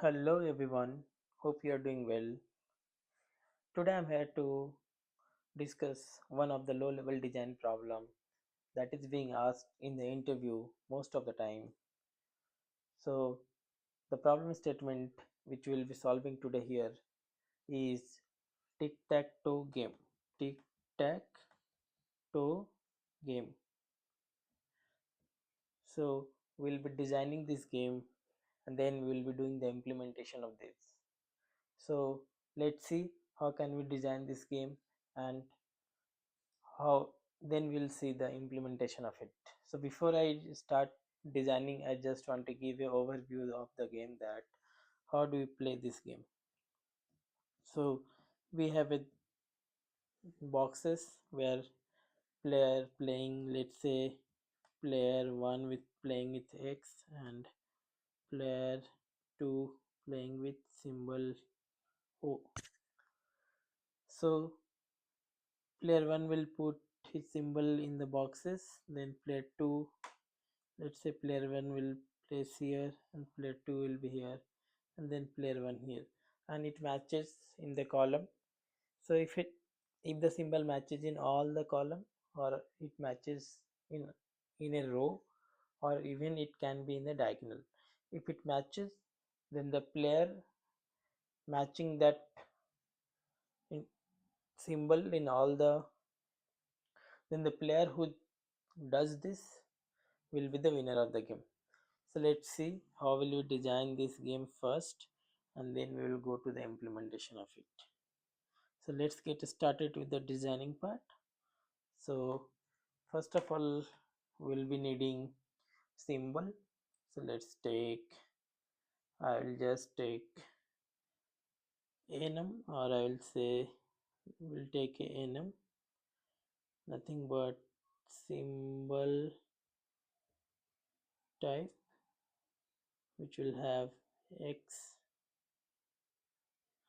Hello everyone, hope you are doing well. Today I'm here to discuss one of the low level design problem that is being asked in the interview most of the time. So the problem statement which we'll be solving today here is tic tac toe game. Tic tac toe game. So we'll be designing this game and then we'll be doing the implementation of this. So let's see how can we design this game and how then we'll see the implementation of it. So before I start designing, I just want to give you overview of the game, that how do we play this game. So we have a boxes where player playing, let's say player 1 with playing with x and player 2 playing with symbol o. So player 1 will put his symbol in the boxes, then player 2, let's say player 1 will place here and player 2 will be here and then player 1 here, and it matches in the column. So if the symbol matches in all the column, or it matches in a row, or even it can be in the diagonal. If it matches, then the player matching that in symbol in all the, then the player who does this will be the winner of the game. So let's see how will we design this game first, and then we will go to the implementation of it. So let's get started with the designing part. So first of all, we'll be needing symbol. So let's take, I will just take enum, or I will say we'll take a enum, nothing but symbol type, which will have x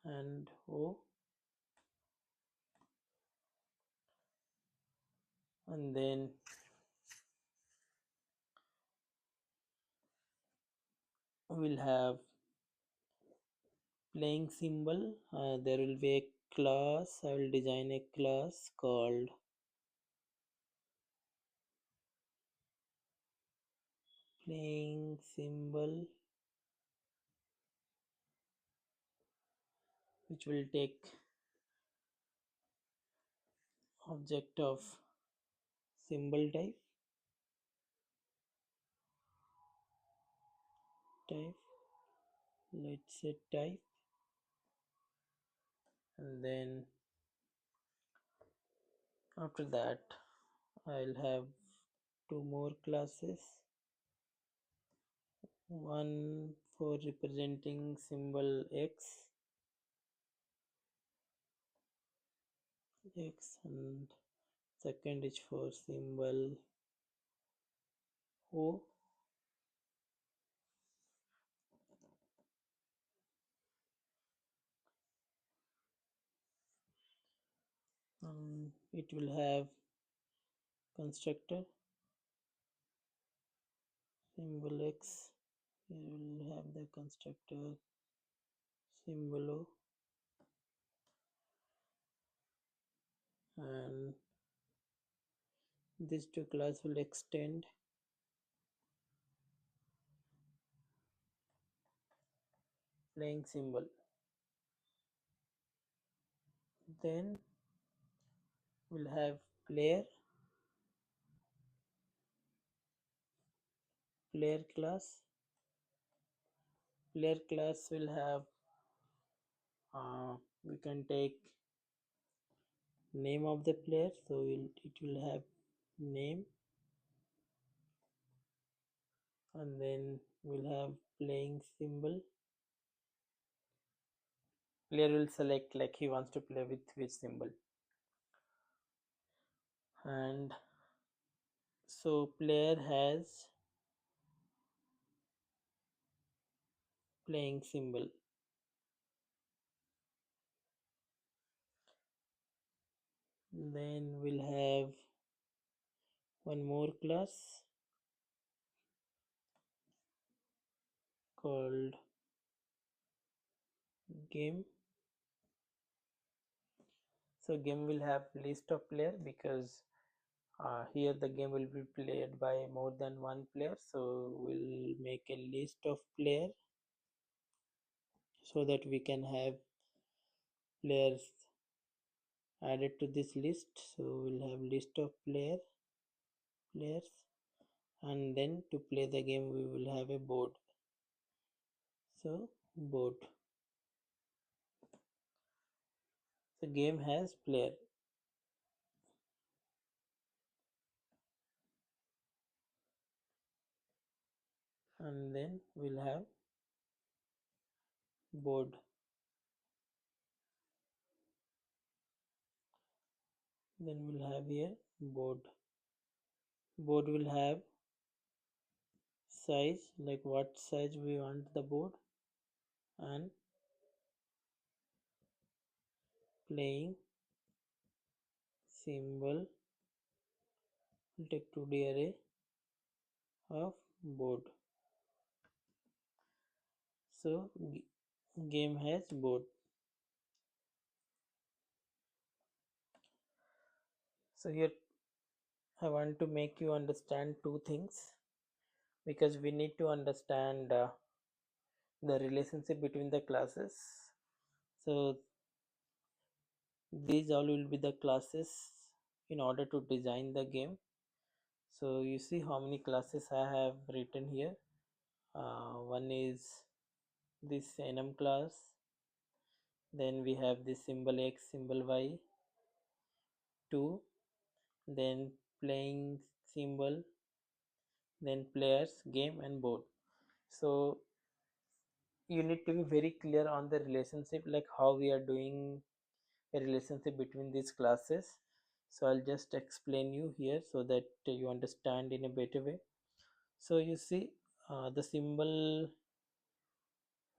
and o, and then we'll have playing symbol. There will be a class. I will design a class called playing symbol, which will take object of symbol type, let's say type, and then after that I'll have two more classes, one for representing symbol x, and second is for symbol o. It will have constructor symbol x. Here will have the constructor symbol o, and these two class will extend playing symbol. Then we'll have player class. Player class will have we can take name of the player, so it will have name, and then we'll have playing symbol. Player will select like he wants to play with which symbol, and so player has playing symbol. Then we'll have one more class called game. So game will have list of player because here the game will be played by more than one player. So we'll make a list of player so that we can have players added to this list. So we'll have list of players, and then to play the game we will have a board. So board. The game has player, and then we'll have board. Then we'll have here board. Board will have size, like what size we want the board, and playing symbol. We'll take 2D array of board. So game has board. So here I want to make you understand two things, because we need to understand the relationship between the classes. So these all will be the classes in order to design the game. So you see how many classes I have written here. One is this enum class, then we have this symbol x, symbol y, 2, then playing symbol, then players, game, and board. So you need to be very clear on the relationship, like how we are doing a relationship between these classes. So I'll just explain you here so that you understand in a better way. So you see the symbol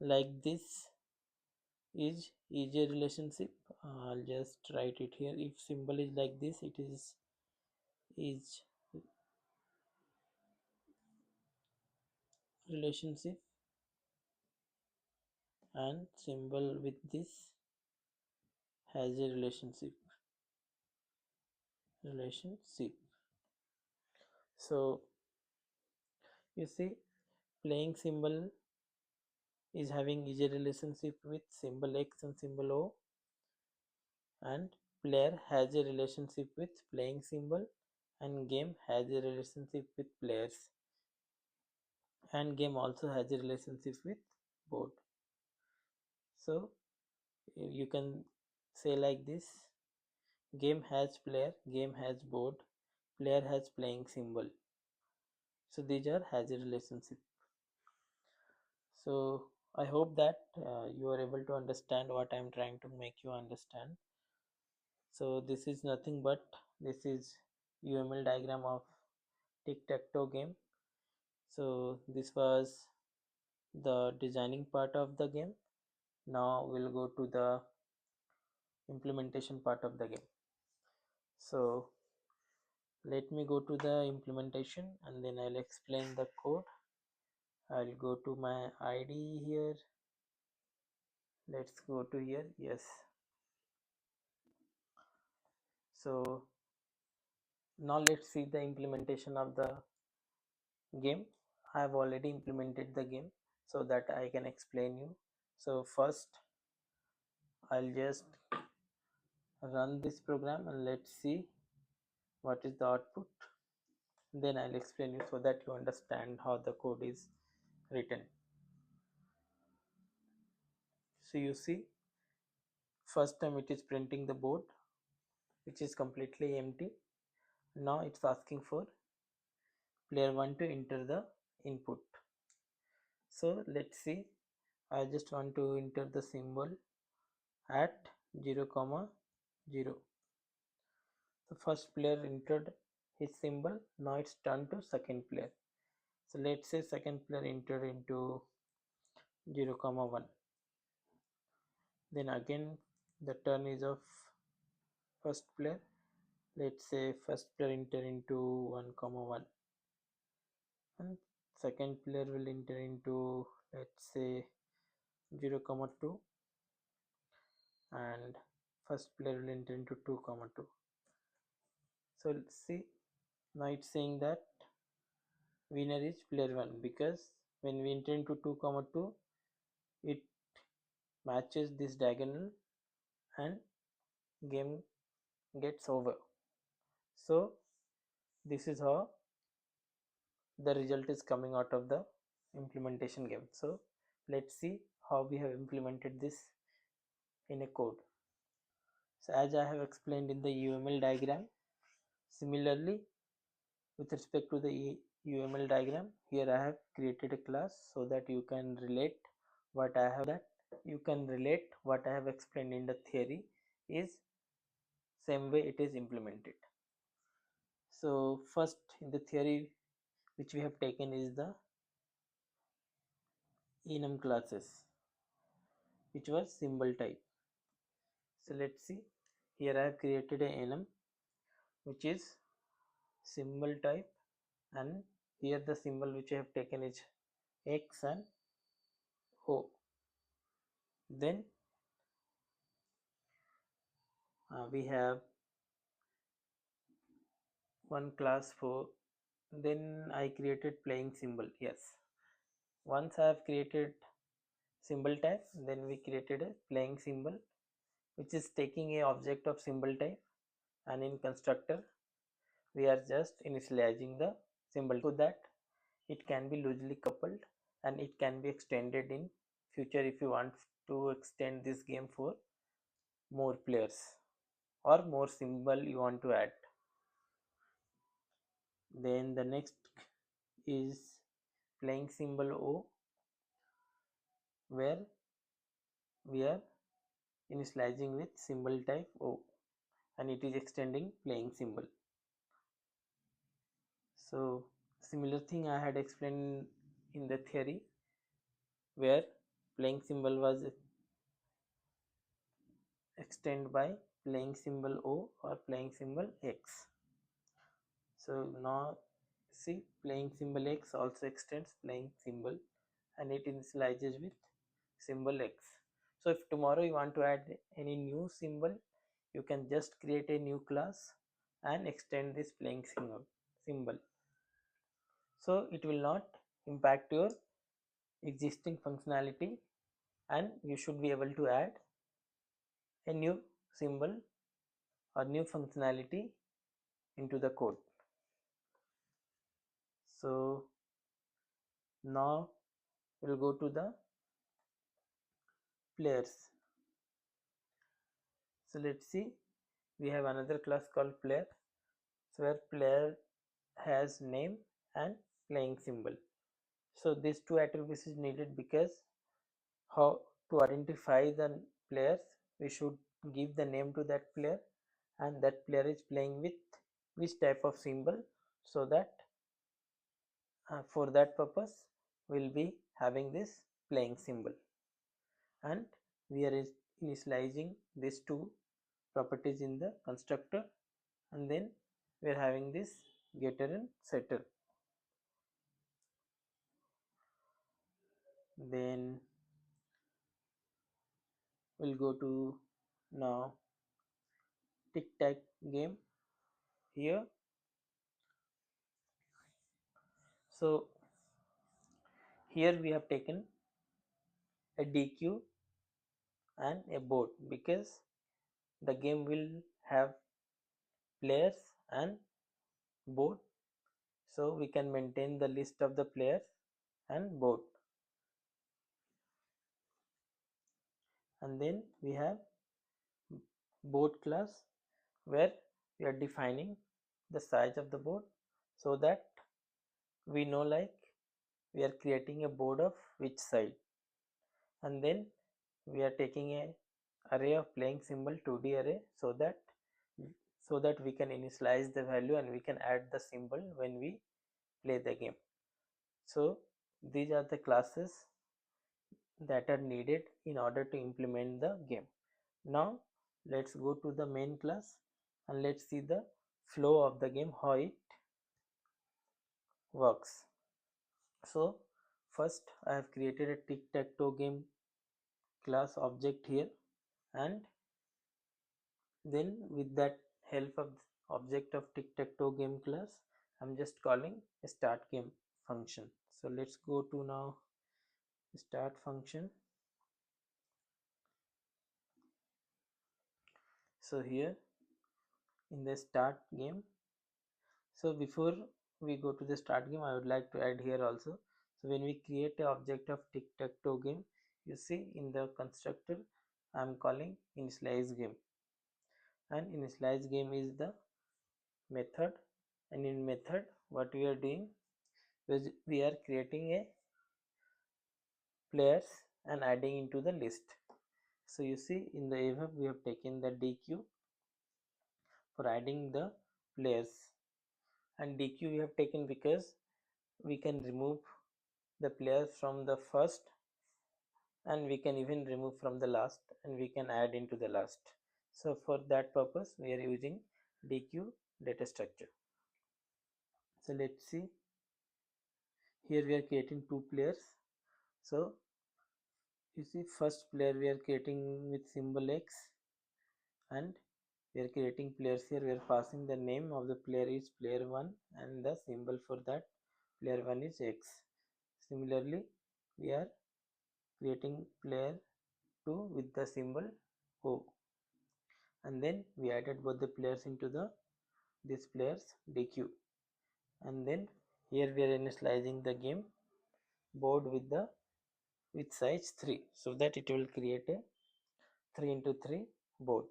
like this is a relationship. I'll just write it here. If symbol is like this, it is relationship, and symbol with this has a relationship. So you see playing symbol is having is a relationship with symbol x and symbol o, and player has a relationship with playing symbol, and game has a relationship with players, and game also has a relationship with board. So you can say like this: game has player, game has board, player has playing symbol. So these are has a relationship. So I hope that you are able to understand what I am trying to make you understand. So this is nothing but this is UML diagram of Tic Tac Toe game. So this was the designing part of the game. Now we'll go to the implementation part of the game. So let me go to the implementation and then I'll explain the code. I'll go to my ID here. Let's go to here. Yes. So now let's see the implementation of the game. I have already implemented the game so that I can explain you. So first I'll just run this program and let's see what is the output. Then I'll explain you so that you understand how the code is written. So you see, first time it is printing the board, which is completely empty. Now it's asking for player 1 to enter the input. So let's see, I just want to enter the symbol at 0, 0. The first player entered his symbol. Now it's turned to second player. So let's say second player entered into 0, 1. Then again the turn is of first player. Let's say first player enter into 1, 1, and second player will enter into, let's say, 0, 2. and first player will enter into 2 comma 2. So let's see, now it's saying that winner is player 1 because when we enter into 2 comma 2 it matches this diagonal and game gets over. So this is how the result is coming out of the implementation game. So let's see how we have implemented this in a code. So as I have explained in the UML diagram, similarly with respect to the UML diagram, here I have created a class so that you can relate what I have explained in the theory is same way it is implemented. So first in the theory which we have taken is the enum classes, which was symbol type. So let's see, here I have created a enum which is symbol type, and here the symbol which I have taken is X and O. Then we have one class for, then I created playing symbol. Yes, once I have created symbol type, then we created a playing symbol which is taking a object of symbol type, and in constructor we are just initializing the symbol so that it can be loosely coupled and it can be extended in future if you want to extend this game for more players or more symbol you want to add. Then the next is playing symbol O, where we are initializing with symbol type O and it is extending playing symbol. So similar thing I had explained in the theory where playing symbol was extended by playing symbol O or playing symbol X. So now see, playing symbol X also extends playing symbol and it initializes with symbol X. So if tomorrow you want to add any new symbol, you can just create a new class and extend this playing symbol. So it will not impact your existing functionality and you should be able to add a new symbol or new functionality into the code. So now we'll go to the players. So let's see, we have another class called player, so where player has name and playing symbol. So these two attributes is needed because how to identify the players, we should give the name to that player and that player is playing with which type of symbol, so that for that purpose we'll be having this playing symbol, and we are initializing these two properties in the constructor, and then we are having this getter and setter. Then we'll go to now tic tac game here. So here we have taken a DQ and a board because the game will have players and board, so we can maintain the list of the players and board. And then we have board class where we are defining the size of the board so that we know like we are creating a board of which side, and then we are taking a array of playing symbol 2D array so that we can initialize the value and we can add the symbol when we play the game. So these are the classes that are needed in order to implement the game. Now let's go to the main class and let's see the flow of the game, how it works. So first I have created a tic tac toe game class object here, and Then with that help of object of Tic Tac Toe game class, I'm just calling a start game function. So let's go to now start function. So here in the start game, so before we go to the start game, I would like to add here also. So when we create an object of Tic Tac Toe game, you see in the constructor I'm calling initialize game, and initialize game is the method, and in method what we are doing is we are creating a players and adding into the list. So you see in the above we have taken the DQ for adding the players, and DQ we have taken because we can remove the players from the first, and we can even remove from the last, and we can add into the last. So for that purpose we are using DQ data structure. So let's see, here we are creating two players. So you see first player we are creating with symbol X, and we are creating players here. We are passing the name of the player is player 1 and the symbol for that player 1 is X. Similarly we are creating player 2 with the symbol O, and then we added both the players into the this players DQ, and then here we are initializing the game board with the with size 3, so that it will create a 3 into 3 board.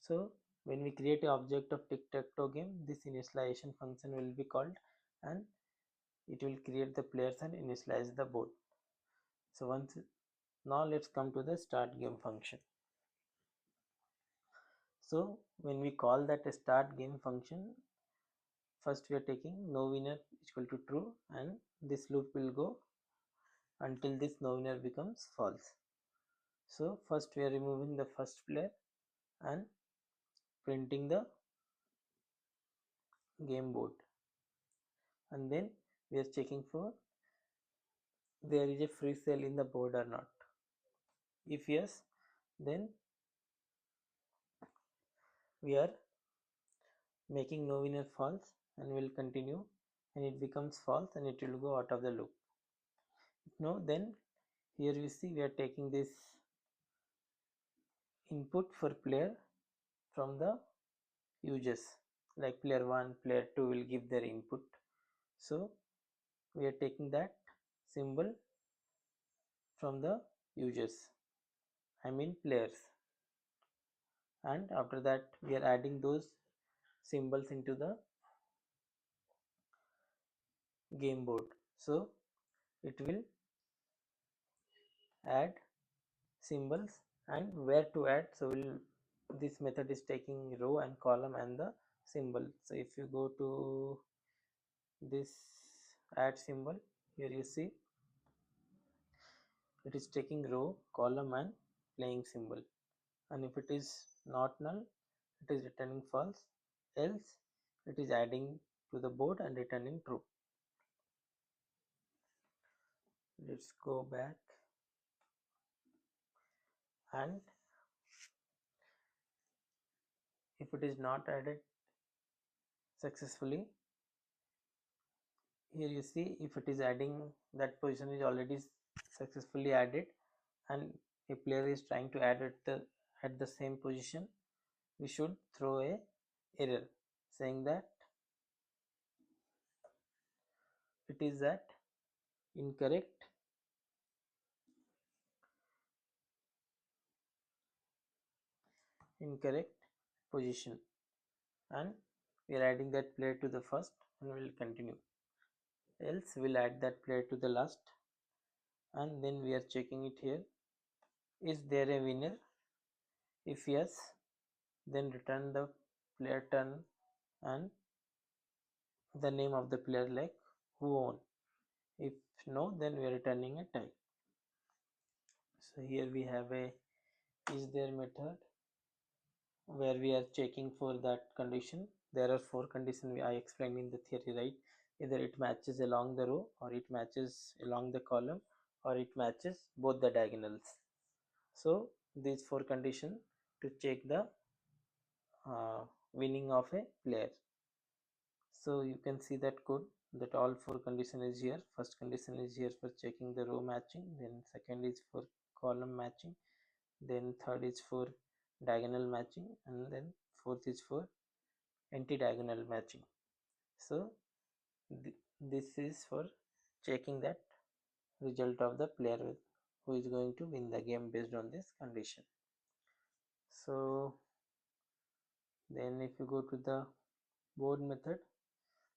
So when we create an object of Tic Tac Toe game, this initialization function will be called, and it will create the players and initialize the board. So once, now let's come to the start game function. So when we call that a start game function, first we are taking no winner is equal to true, and this loop will go until this no winner becomes false. So first we are removing the first player and printing the game board, and then we are checking for there is a free cell in the board or not. If yes, then we are making no winner false and will continue, and it becomes false and it will go out of the loop. If no, then here we see we are taking this input for player from the users, like player 1 player 2 will give their input. So we are taking that symbol from the users, I mean players, and after that we are adding those symbols into the game board. So it will add symbols and where to add. So this method is taking row and column and the symbol. So if you go to this add symbol, here you see it is taking row, column and playing symbol, and if it is not null it is returning false, else it is adding to the board and returning true. Let's go back, and if it is not added successfully, here you see if it is adding, that position is already successfully added, and a player is trying to add at the same position, we should throw a error saying that it is at incorrect position, and we are adding that player to the first and we will continue, else we'll add that player to the last, and then we are checking it here, is there a winner? If yes, then return the player turn and the name of the player, like who won. If no, then we are returning a tie. So here we have a is there method where we are checking for that condition. There are four conditions I explained in the theory, right? Either it matches along the row, or it matches along the column, or it matches both the diagonals. So these four conditions to check the winning of a player. So you can see that code, that all four condition is here. First condition is here for checking the row matching, then second is for column matching, then third is for diagonal matching, and then fourth is for anti-diagonal matching. So this is for checking that result of the player who is going to win the game based on this condition. So then if you go to the board method,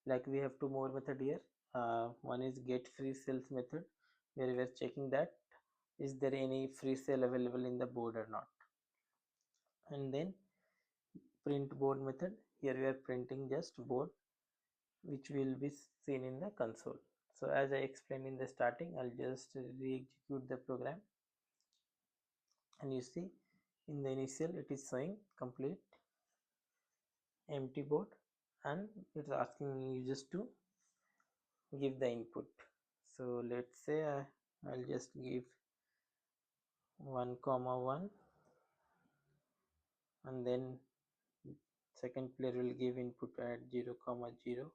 like we have two more method here. One is get free cells method, where we are checking that is there any free cell available in the board or not. And then print board method, here we are printing just board, which will be seen in the console. So as I explained in the starting, I'll just re-execute the program, and you see in the initial it is showing complete empty board, and it's asking you just to give the input. So let's say I'll just give 1 comma 1, and then second player will give input at 0 comma 0,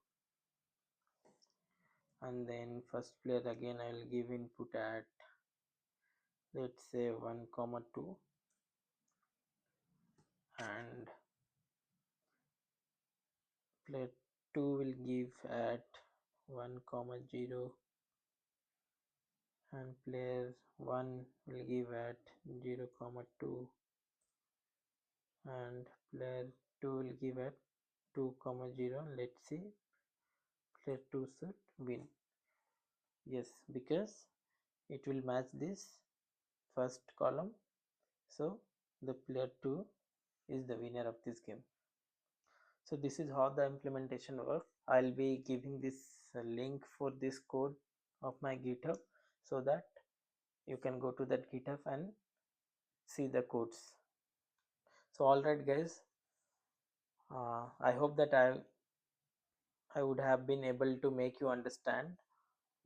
and then first player again I will give input at, let's say, 1 comma 2, and player 2 will give at 1 comma 0, and player 1 will give at 0 comma 2, and player 2 will give at 2 comma 0. Let's see, player 2 should win. Yes, because it will match this first column, so the player 2 is the winner of this game. So this is how the implementation works. I'll be giving this link for this code of my GitHub, so that you can go to that GitHub and see the codes. So alright guys, I hope that I would have been able to make you understand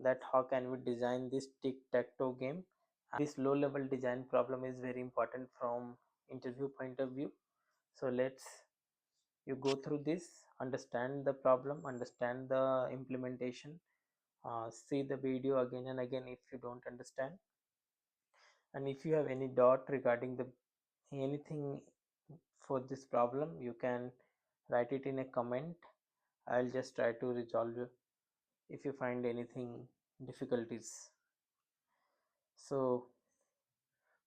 that how can we design this tic-tac-toe game. This low level design problem is very important from interview point of view. So let's you go through this, understand the problem, understand the implementation, see the video again and again if you don't understand, and if you have any doubt regarding the anything for this problem, you can write it in a comment. I'll just try to resolve it if you find anything difficulties. So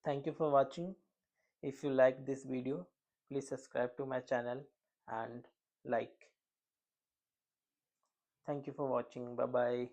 thank you for watching. If you like this video, please subscribe to my channel and like. Thank you for watching. Bye bye.